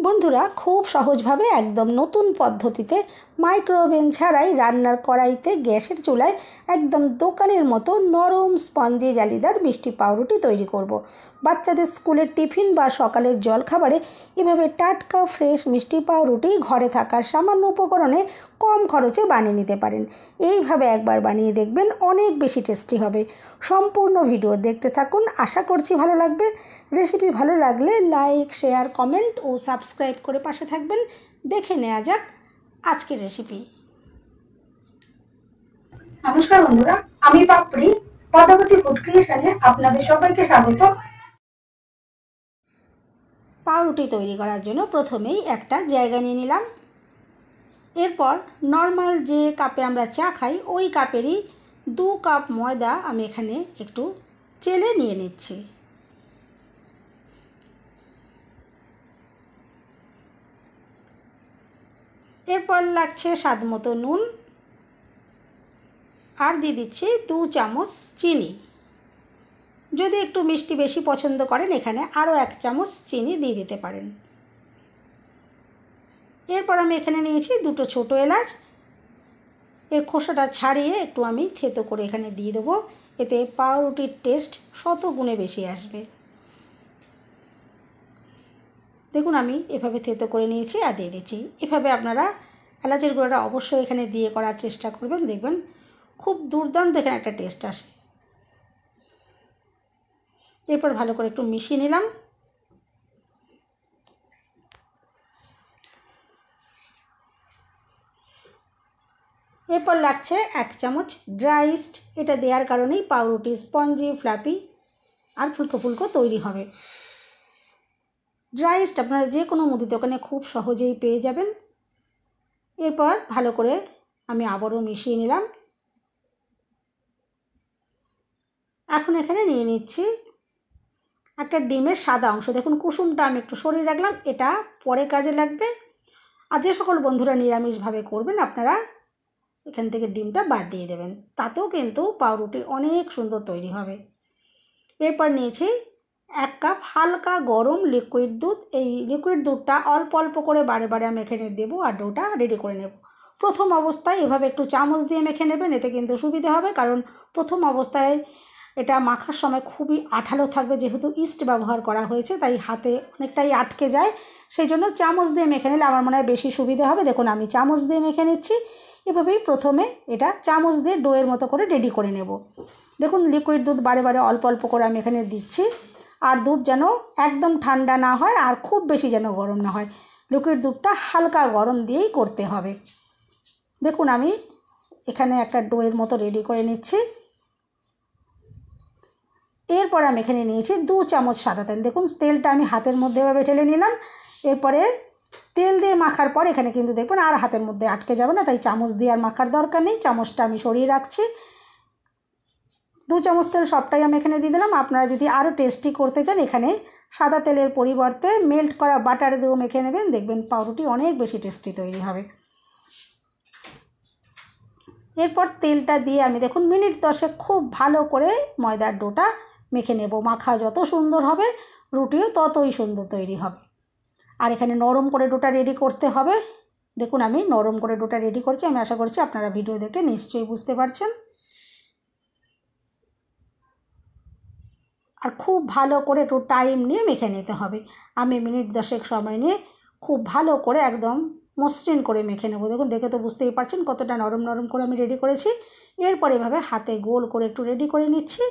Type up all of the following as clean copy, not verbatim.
বন্ধুরা খুব সহজভাবে একদম নতুন পদ্ধতিতে মাইক্রোওভেন ছাড়াই রান্নার কড়াইতে গ্যাসের চুলায় একদম দোকানের মতো নরম স্পঞ্জি জালিদার মিষ্টি পাউরুটি তৈরি করব। বাচ্চাদের স্কুলের টিফিন বা সকালের জলখাবারে এভাবে টাটকা ফ্রেশ মিষ্টি পাউরুটি ঘরে থাকা সামান্য উপকরণে কম খরচে বানিয়ে নিতে পারেন। এইভাবে একবার বানিয়ে দেখবেন, অনেক বেশি টেস্টি হবে। সম্পূর্ণ ভিডিও দেখতে থাকুন, আশা করছি ভালো লাগবে। রেসিপি ভালো লাগলে লাইক, শেয়ার, কমেন্ট ও সাবস্ক্রাইব করে পাশে থাকবেন। দেখে নেওয়া যাক আজকের রেসিপি। নমস্কার বন্ধুরা, আমি পাপড়ি পদ্মাবতী ফুড ক্রিয়েশনে আপনাদের সবাইকে স্বাগত। পাউরুটি তৈরি করার জন্য প্রথমেই একটা জায়গা নিয়ে নিলাম। এরপর নর্মাল যে কাপে আমরা চা খাই ওই কাপেরই 2 কাপ ময়দা আমি এখানে একটু চেলে নিয়ে নিচ্ছি। এরপর লাগছে স্বাদ মতো নুন, আর দিয়ে দিচ্ছি 2 চামচ চিনি। যদি একটু মিষ্টি বেশি পছন্দ করেন এখানে আরও 1 চামচ চিনি দিয়ে দিতে পারেন। এরপর আমি এখানে নিয়েছি 2টো ছোটো এলাচ। এর খোসাটা ছাড়িয়ে একটু আমি থেতো করে এখানে দিয়ে দেবো, এতে পাউরুটির টেস্ট 100 গুণে বেশি আসবে। দেখুন আমি এভাবে থেতো করে নিয়েছি আর দিয়ে দিচ্ছি। এভাবে আপনারা এলাচের গুঁড়োটা অবশ্যই এখানে দিয়ে করার চেষ্টা করবেন, দেখবেন খুব দুর্দান্ত এখানে একটা টেস্ট আসে। এরপর ভালো করে একটু মিশিয়ে নিলাম। এরপর লাগছে 1 চামচ ড্রাই ইস্ট। এটা দেওয়ার কারণেই পাউরুটি স্পঞ্জি, ফ্লাফি আর ফুলকো ফুলকো তৈরি হবে। ড্রাই ইস্ট আপনারা যে কোনো মুদি দোকানে খুব সহজেই পেয়ে যাবেন। এরপর ভালো করে আমি আবারও মিশিয়ে নিলাম। এখন এখানে নিয়ে নিচ্ছি একটা ডিমের সাদা অংশ। দেখুন কুসুমটা আমি একটু সরিয়ে রাখলাম, এটা পরে কাজে লাগবে। আর যে সকল বন্ধুরা নিরামিষভাবে করবেন আপনারা এখান থেকে ডিমটা বাদ দিয়ে দেবেন, তাতেও কিন্তু পাউরুটি অনেক সুন্দর তৈরি হবে। এরপর নিয়েছি 1 কাপ হালকা গরম লিকুইড দুধ। এই লিকুইড দুধটা অল্প অল্প করে বারে বারে আমি এখানে দেবো আর ডোটা রেডি করে নেব। প্রথম অবস্থায় এভাবে একটু চামচ দিয়ে মেখে নেবেন, এতে কিন্তু সুবিধা হবে, কারণ প্রথম অবস্থায় এটা মাখার সময় খুবই আঠালো থাকবে, যেহেতু ইস্ট ব্যবহার করা হয়েছে তাই হাতে অনেকটাই আটকে যায়। সেই জন্য চামচ দিয়ে মেখে নিলে আমার মনে হয় বেশি সুবিধা হবে। দেখুন আমি চামচ দিয়ে মেখে নিচ্ছি। এভাবেই প্রথমে এটা চামচ দিয়ে ডোয়ের মতো করে রেডি করে নেব। দেখুন লিকুইড দুধ বারে বারে অল্প অল্প করে আমি এখানে দিচ্ছি। আর দুধ যেন একদম ঠান্ডা না হয় আর খুব বেশি যেন গরম না হয়, লিকুইড দুধটা হালকা গরম দিয়েই করতে হবে। দেখুন আমি এখানে একটা ডোয়ের মতো রেডি করে নিচ্ছি। এরপর আমি এখানে নিয়েছি 2 চামচ সাদা তেল। দেখুন তেলটা আমি হাতের মধ্যে এভাবে ঢেলে নিলাম। এরপরে তেল দিয়ে মাখার পর এখানে কিন্তু দেখুন আর হাতের মধ্যে আটকে যাবে না, তাই চামচ দিয়ে আর মাখার দরকার নেই। চামচটা আমি সরিয়ে রাখছি। 2 চামচ তেল সবটাই আমি এখানে দিয়ে দিলাম। আপনারা যদি আরও টেস্টি করতে চান এখানে সাদা তেলের পরিবর্তে মেল্ট করা বাটার দিয়েও মেখে নেবেন, দেখবেন পাউরুটি অনেক বেশি টেস্টি তৈরি হবে। এরপর তেলটা দিয়ে আমি দেখুন মিনিট 10 খুব ভালো করে ময়দার ডোটা মেখে নেব। মাখা যত সুন্দর হবে রুটিও ততই সুন্দর তৈরি হবে। আর এখানে নরম করে ডোটা রেডি করতে হবে। দেখুন আমি নরম করে ডোটা রেডি করছি। আমি আশা করছি আপনারা ভিডিও দেখে নিশ্চয়ই বুঝতে পারছেন। আর খুব ভালো করে একটু টাইম নিয়ে মেখে নিতে হবে। আমি মিনিট 10 সময় নিয়ে খুব ভালো করে একদম মসৃণ করে মেখে নেব। দেখুন দেখে তো বুঝতেই পারছেন কতটা নরম নরম করে আমি রেডি করেছি। এরপর এভাবে হাতে গোল করে একটু রেডি করে নিচ্ছি।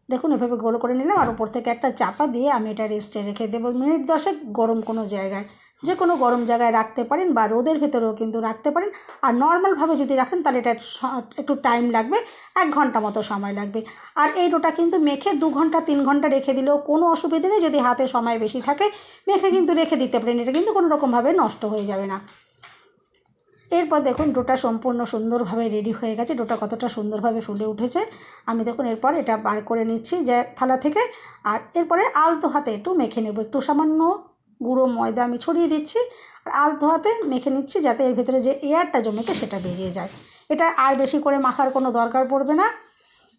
দেখুন এভাবে গোল করে নিলাম আর উপর থেকে একটা চাপা দিয়ে আমি এটা রেস্টে রেখে দেবো মিনিট 10। গরম কোনো জায়গায়, যে কোনো গরম জায়গায় রাখতে পারেন বা রোদের ভেতরেও কিন্তু রাখতে পারেন। আর নর্মালভাবে যদি রাখেন তাহলে এটা একটু টাইম লাগবে, 1 ঘন্টা মতো সময় লাগবে। আর এই ডোটা কিন্তু মেখে 2 ঘন্টা 3 ঘন্টা রেখে দিলেও কোনো অসুবিধা নেই। যদি হাতে সময় বেশি থাকে মেখে কিন্তু রেখে দিতে পারেন, এটা কিন্তু কোনো রকমভাবে নষ্ট হয়ে যাবে না। এরপর দেখুন ডোটা সম্পূর্ণ সুন্দরভাবে রেডি হয়ে গেছে। ডোটা কতটা সুন্দরভাবে ফুলে উঠেছে। আমি দেখুন এরপর এটা বার করে নিচ্ছি যে থালা থেকে। আর এরপরে আলতো হাতে একটু মেখে নেব। একটু সামান্য গুঁড়ো ময়দা আমি ছড়িয়ে দিচ্ছি আর আলতো হাতে মেখে নিচ্ছি, যাতে এর ভেতরে যে এয়ারটা জমেছে সেটা বেরিয়ে যায়। এটা আর বেশি করে মাখার কোনো দরকার পড়বে না।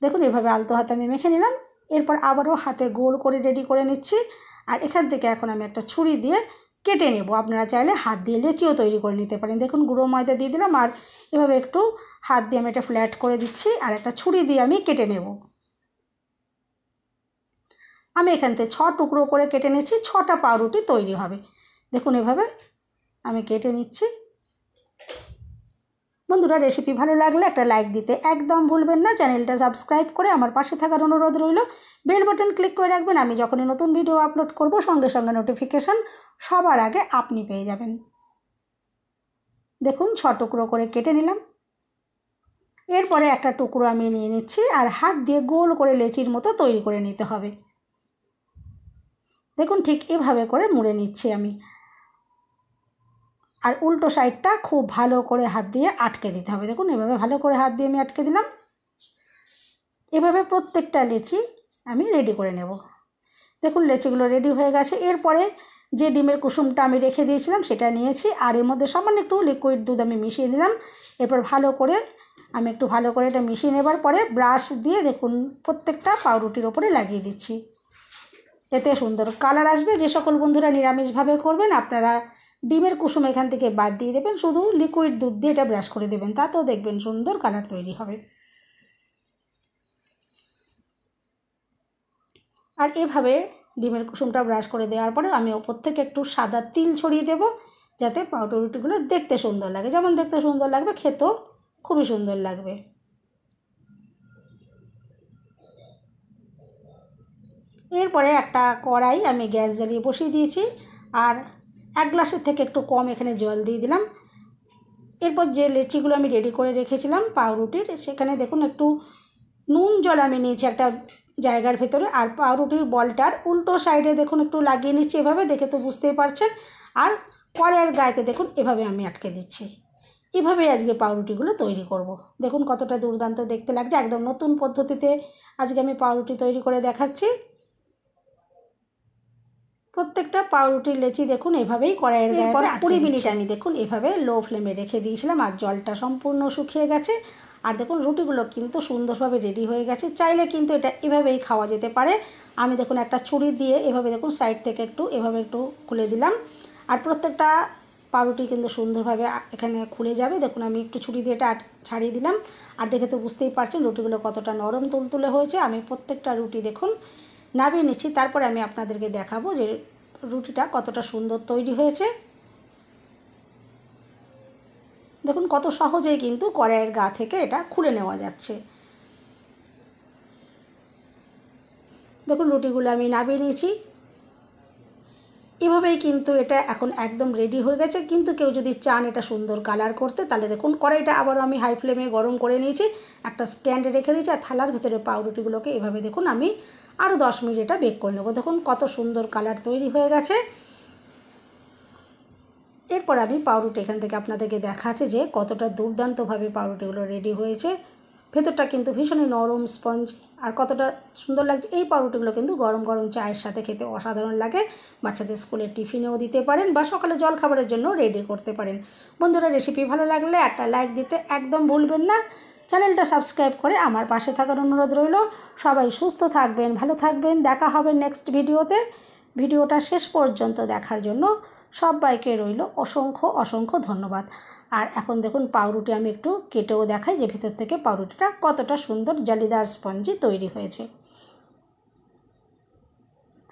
দেখুন এভাবে আলতো হাতে আমি মেখে নিলাম। এরপর আবারও হাতে গোল করে রেডি করে নিচ্ছি। আর এখান থেকে এখন আমি একটা ছুরি দিয়ে কেটে নেব। আপনারা চাইলে হাত দিয়ে লেচিও তৈরি করে নিতে পারেন। দেখুন গুঁড়ো ময়দা দিয়ে দিলাম আর এভাবে একটু হাত দিয়ে আমি এটা ফ্ল্যাট করে দিচ্ছি আর একটা ছুরি দিয়ে আমি কেটে নেব। আমি এখান থেকে 6 টুকরো করে কেটে নিচ্ছি, 6টা পাউরুটি তৈরি হবে। দেখুন এভাবে আমি কেটে নিচ্ছি। বন্ধুরা রেসিপি ভালো লাগলে একটা লাইক দিতে একদম ভুলবেন না। চ্যানেলটা সাবস্ক্রাইব করে আমার পাশে থাকার অনুরোধ রইল। বেল বাটন ক্লিক করে রাখবেন, আমি যখনই নতুন ভিডিও আপলোড করব সঙ্গে সঙ্গে নোটিফিকেশান সবার আগে আপনি পেয়ে যাবেন। দেখুন 6 টুকরো করে কেটে নিলাম। এরপরে একটা টুকরো আমি নিয়ে নিচ্ছি আর হাত দিয়ে গোল করে লেচির মতো তৈরি করে নিতে হবে। দেখুন ঠিক এভাবে করে মুড়ে নিচ্ছি আমি। আর উল্টো সাইডটা খুব ভালো করে হাত দিয়ে আটকে দিতে হবে। দেখুন এভাবে ভালো করে হাত দিয়ে আমি আটকে দিলাম। এভাবে প্রত্যেকটা লেচি আমি রেডি করে নেব। দেখুন লেচিগুলো রেডি হয়ে গেছে। এরপরে যে ডিমের কুসুমটা আমি রেখে দিয়েছিলাম সেটা নিয়েছি আর এর মধ্যে সামান্য একটু লিকুইড দুধ আমি মিশিয়ে দিলাম। এরপর ভালো করে এটা মিশিয়ে নেবার পরে ব্রাশ দিয়ে দেখুন প্রত্যেকটা পাউরুটির ওপরে লাগিয়ে দিচ্ছি। এতে সুন্দর কালার আসবে। যে সকল বন্ধুরা নিরামিষভাবে করবেন আপনারা ডিমের কুসুম এখান থেকে বাদ দিয়ে দেবেন, শুধু লিকুইড দুধ দিয়ে এটা ব্রাশ করে দেবেন, তাতেও দেখবেন সুন্দর কালার তৈরি হবে। আর এভাবে ডিমের কুসুমটা ব্রাশ করে দেওয়ার পরে আমি ওপর থেকে একটু সাদা তিল ছড়িয়ে দেব, যাতে পাউরুটিগুলো দেখতে সুন্দর লাগে। যেমন দেখতে সুন্দর লাগবে খেতেও খুবই সুন্দর লাগবে। এরপরে একটা কড়াই আমি গ্যাস জ্বালিয়ে বসিয়ে দিয়েছি আর 1 গ্লাসের থেকে একটু কম এখানে জল দিয়ে দিলাম। এরপর যে লেচিগুলো আমি রেডি করে রেখেছিলাম পাউরুটির, সেখানে দেখুন একটু নুন জল আমি নিয়েছি একটা জায়গার ভেতরে আর পাউরুটির বলটার উল্টো সাইডে দেখুন একটু লাগিয়ে নিচ্ছি এভাবে, দেখে তো বুঝতেই পারছেন। আর কড়াইয়ের গায়েতে দেখুন এভাবে আমি আটকে দিচ্ছি। এভাবেই আজকে পাউরুটিগুলো তৈরি করব। দেখুন কতটা দুর্দান্ত দেখতে লাগছে। একদম নতুন পদ্ধতিতে আজকে আমি পাউরুটি তৈরি করে দেখাচ্ছি। প্রত্যেকটা পাউরুটির লেচি দেখুন এভাবেই কড়াইয়ের গায়ে 20 মিনিট আমি দেখুন এভাবে লো ফ্লেমে রেখে দিয়েছিলাম আর জলটা সম্পূর্ণ শুকিয়ে গেছে। আর দেখুন রুটিগুলো কিন্তু সুন্দরভাবে রেডি হয়ে গেছে। চাইলে কিন্তু এটা এভাবেই খাওয়া যেতে পারে। আমি দেখুন একটা ছুরি দিয়ে এভাবে দেখুন সাইড থেকে একটু এভাবে একটু খুলে দিলাম আর প্রত্যেকটা পাউরুটি কিন্তু সুন্দরভাবে এখানে খুলে যাবে। দেখুন আমি একটু ছুরি দিয়ে এটা ছাড়িয়ে দিলাম আর দেখে তো বুঝতেই পারছেন রুটিগুলো কতটা নরম তুলতুলে হয়েছে। আমি প্রত্যেকটা রুটি দেখুন নামিয়ে নিচ্ছি, তারপরে আমি আপনাদেরকে দেখাবো যে রুটিটা কতটা সুন্দর তৈরি হয়েছে। দেখুন কত সহজেই কিন্তু কড়াইয়ের গা থেকে এটা খুলে নেওয়া যাচ্ছে। দেখুন রুটিগুলো আমি নামিয়ে নিয়েছি। এভাবেই কিন্তু এটা এখন একদম রেডি হয়ে গেছে। কিন্তু কেউ যদি চান এটা সুন্দর কালার করতে তাহলে দেখুন কড়াইটা আবারও আমি হাই ফ্লেমে গরম করে নিয়েছি, একটা স্ট্যান্ডে রেখে দিয়েছি আর থালার ভেতরে পাউরুটিগুলোকে এভাবে দেখুন আমি আরও 10 মিনিট এটা বেক করে নেব। দেখুন কত সুন্দর কালার তৈরি হয়ে গেছে। এরপর আমি পাউরুটি এখান থেকে আপনাদেরকে দেখাচ্ছি যে কতটা দুর্দান্তভাবে পাউরুটিগুলো রেডি হয়েছে। ভেতরটা কিন্তু ভীষণই নরম স্পঞ্জ আর কতটা সুন্দর লাগছে। এই পাউরুটিগুলো কিন্তু গরম গরম চায়ের সাথে খেতে অসাধারণ লাগে। বাচ্চাদের স্কুলের টিফিনেও দিতে পারেন বা সকালে জলখাবারের জন্য রেডি করতে পারেন। বন্ধুরা রেসিপি ভালো লাগলে একটা লাইক দিতে একদম ভুলবেন না। চ্যানেলটা সাবস্ক্রাইব করে আমার পাশে থাকার অনুরোধ রইল। সবাই সুস্থ থাকবেন, ভালো থাকবেন। দেখা হবে নেক্সট ভিডিওতে। ভিডিওটা শেষ পর্যন্ত দেখার জন্য সবাইকে রইল অসংখ্য অসংখ্য ধন্যবাদ। আর এখন দেখুন পাউরুটি আমি একটু কেটেও দেখাই যে ভিতর থেকে পাউরুটিটা কতটা সুন্দর জালিদার স্পঞ্জি তৈরি হয়েছে।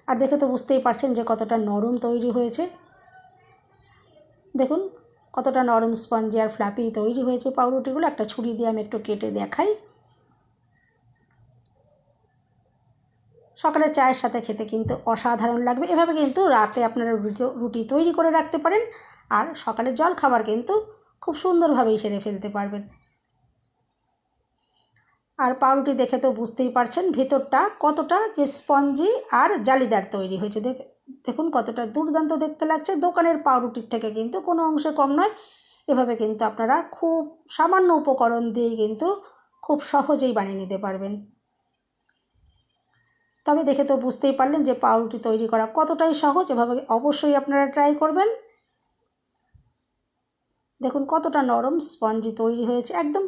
আর দেখে তো বুঝতেই পারছেন যে কতটা নরম তৈরি হয়েছে। দেখুন কতটা নরম স্পঞ্জি আর ফ্লাপি তৈরি হয়েছে পাউরুটিগুলো। একটা ছুরি দিয়ে আমি একটু কেটে দেখাই। সকালে চায়ের সাথে খেতে কিন্তু অসাধারণ লাগবে। এভাবে কিন্তু রাতে আপনারা রুটি তৈরি করে রাখতে পারেন আর সকালে জল খাবার কিন্তু খুব সুন্দরভাবেই সেরে ফেলতে পারবেন। আর পাউরুটি দেখে তো বুঝতেই পারছেন ভেতরটা কতটা যে স্পঞ্জি আর জালিদার তৈরি হয়েছে। দেখুন কতটা দুর্দান্ত দেখতে লাগছে। দোকানের পাউরুটির থেকে কিন্তু কোনো অংশে কম নয়। এভাবে কিন্তু আপনারা খুব সামান্য উপকরণ দিয়ে কিন্তু খুব সহজেই বানিয়ে নিতে পারবেন। তবে দেখে তো বুঝতেই পারলেন যে পাউরুটি তৈরি করা কতটাই সহজ। এভাবে অবশ্যই আপনারা ট্রাই করবেন। দেখুন কতটা নরম স্পঞ্জি তৈরি হয়েছে একদম।